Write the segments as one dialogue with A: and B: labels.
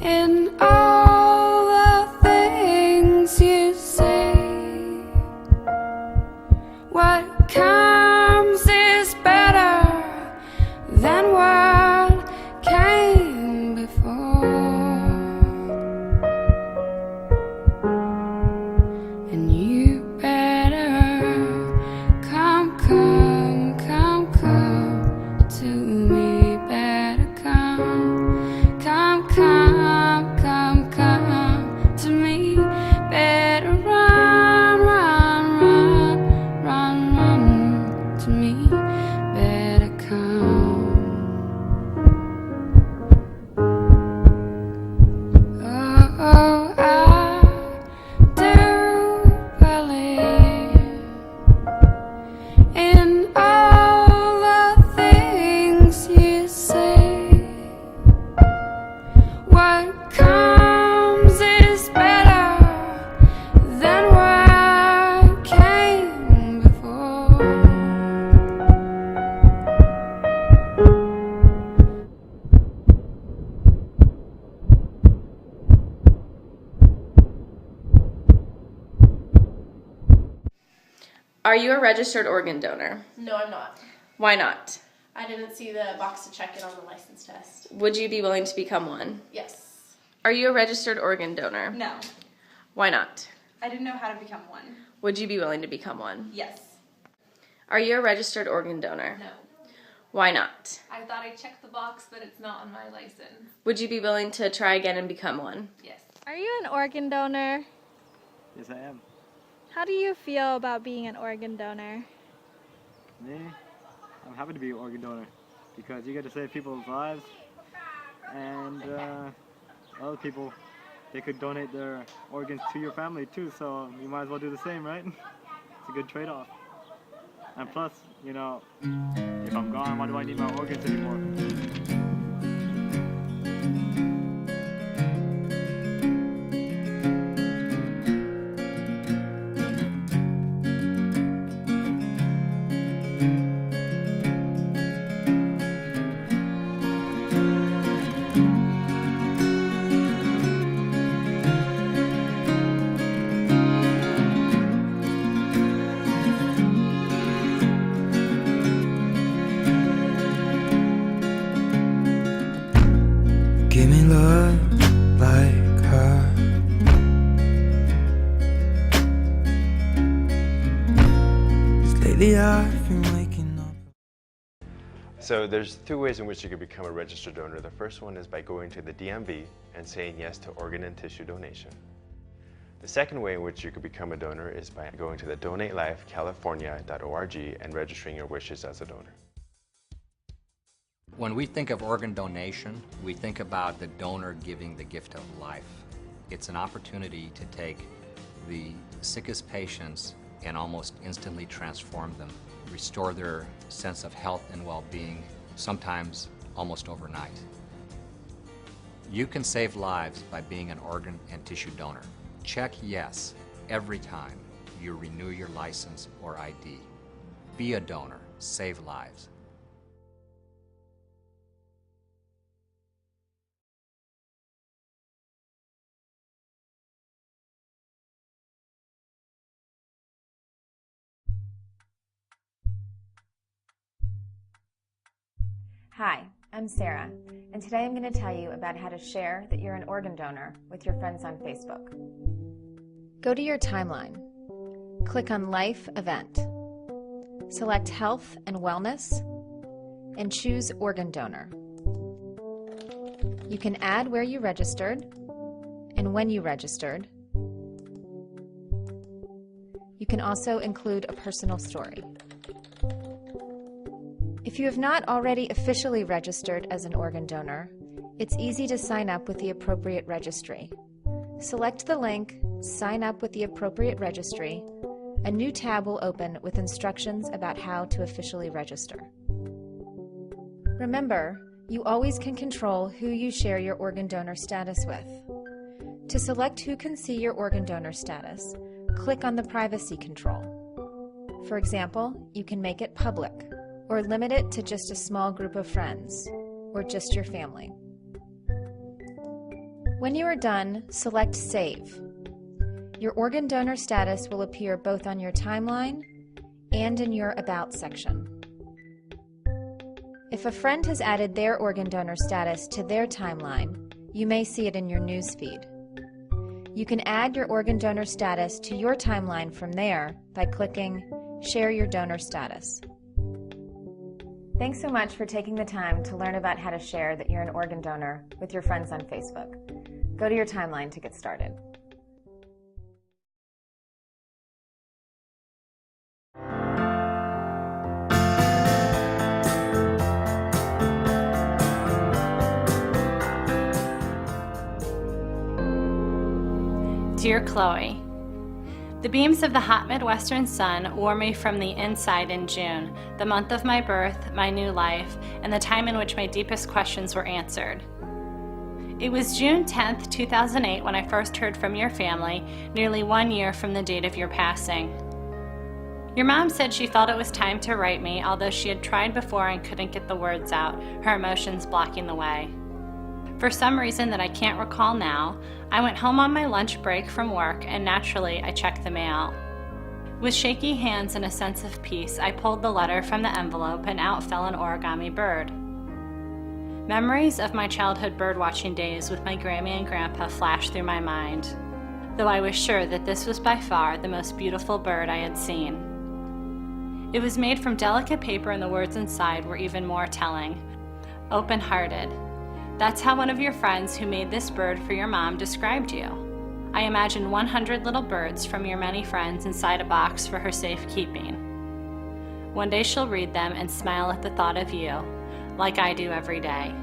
A: In all the things you say, what comes is better than what came before. And you better come to me. Better come to me. Better run to me. Better come. Oh, I do believe in all the things you say. What comes is better than what came before.
B: Are you a registered organ donor?
C: No, I'm not.
B: Why not?
C: I didn't see the box to check it on the license test.
B: Would you be willing to become one?
C: Yes.
B: Are you a registered organ donor?
D: No,
B: Why not?
D: I didn't know how to become one.
B: Would you be willing to become one?
D: Yes.
B: Are you a registered organ donor?
E: No.
B: Why not?
E: I thought I checked the box, but it's not on my license.
B: Would you be willing to try again and become one?
E: Yes.
F: Are you an organ donor?
G: Yes, I am.
F: How do you feel about being an organ donor?
G: Me? I'm happy to be an organ donor because you get to save people's lives, and other people, they could donate their organs to your family too, so you might as well do the same, right? It's a good trade-off. And plus, you know, if I'm gone, why do I need my organs anymore?
H: Give me love like her. Lately I've been waking up.
I: So there's two ways in which you could become a registered donor. The first one is by going to the DMV and saying yes to organ and tissue donation. The second way in which you could become a donor is by going to the donatelifecalifornia.org and registering your wishes as a donor.
J: When we think of organ donation, we think about the donor giving the gift of life. It's an opportunity to take the sickest patients and almost instantly transform them, restore their sense of health and well-being, sometimes almost overnight. You can save lives by being an organ and tissue donor. Check yes every time you renew your license or ID. Be a donor, save lives.
K: Hi, I'm Sarah, and today I'm going to tell you about how to share that you're an organ donor with your friends on Facebook. Go to your timeline. Click on Life Event. Select Health and Wellness, and choose Organ Donor. You can add where you registered and when you registered. You can also include a personal story. If you have not already officially registered as an organ donor, it's easy to sign up with the appropriate registry. Select the link, Sign Up with the Appropriate Registry. A new tab will open with instructions about how to officially register. Remember, you always can control who you share your organ donor status with. To select who can see your organ donor status, click on the privacy control. For example, you can make it public, or limit it to just a small group of friends, or just your family. When you are done, select Save. Your organ donor status will appear both on your timeline and in your About section. If a friend has added their organ donor status to their timeline, you may see it in your newsfeed. You can add your organ donor status to your timeline from there by clicking Share Your Donor Status. Thanks so much for taking the time to learn about how to share that you're an organ donor with your friends on Facebook. Go to your timeline to get started.
D: Dear Chloe, the beams of the hot Midwestern sun warm me from the inside in June, the month of my birth, my new life, and the time in which my deepest questions were answered. It was June 10th, 2008 when I first heard from your family, nearly 1 year from the date of your passing. Your mom said she felt it was time to write me, although she had tried before and couldn't get the words out, her emotions blocking the way. For some reason that I can't recall now, I went home on my lunch break from work and naturally I checked the mail. With shaky hands and a sense of peace, I pulled the letter from the envelope and out fell an origami bird. Memories of my childhood birdwatching days with my Grammy and Grandpa flashed through my mind, though I was sure that this was by far the most beautiful bird I had seen. It was made from delicate paper and the words inside were even more telling. Open-hearted. That's how one of your friends who made this bird for your mom described you. I imagined 100 little birds from your many friends inside a box for her safekeeping. One day she'll read them and smile at the thought of you, like I do every day.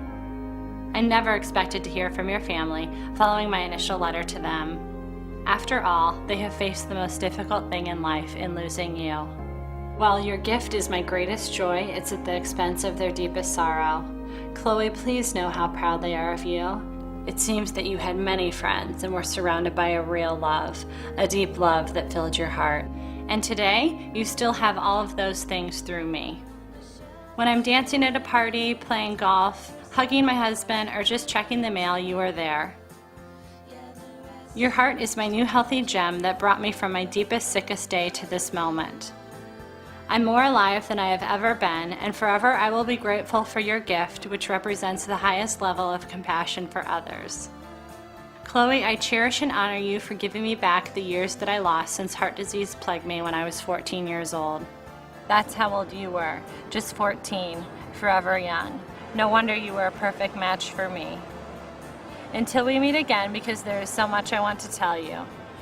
D: I never expected to hear from your family following my initial letter to them. After all, they have faced the most difficult thing in life in losing you. While your gift is my greatest joy, it's at the expense of their deepest sorrow. Chloe, please know how proud they are of you. It seems that you had many friends and were surrounded by a real love, a deep love that filled your heart. And today, you still have all of those things through me. When I'm dancing at a party, playing golf, hugging my husband, or just checking the mail, you are there. Your heart is my new healthy gem that brought me from my deepest, sickest day to this moment. I'm more alive than I have ever been, and forever I will be grateful for your gift, which represents the highest level of compassion for others. Chloe, I cherish and honor you for giving me back the years that I lost since heart disease plagued me when I was 14 years old. That's how old you were, just 14, forever young. No wonder you were a perfect match for me. Until we meet again, because there is so much I want to tell you.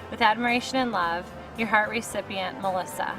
D: With admiration and love, your heart recipient, Melissa.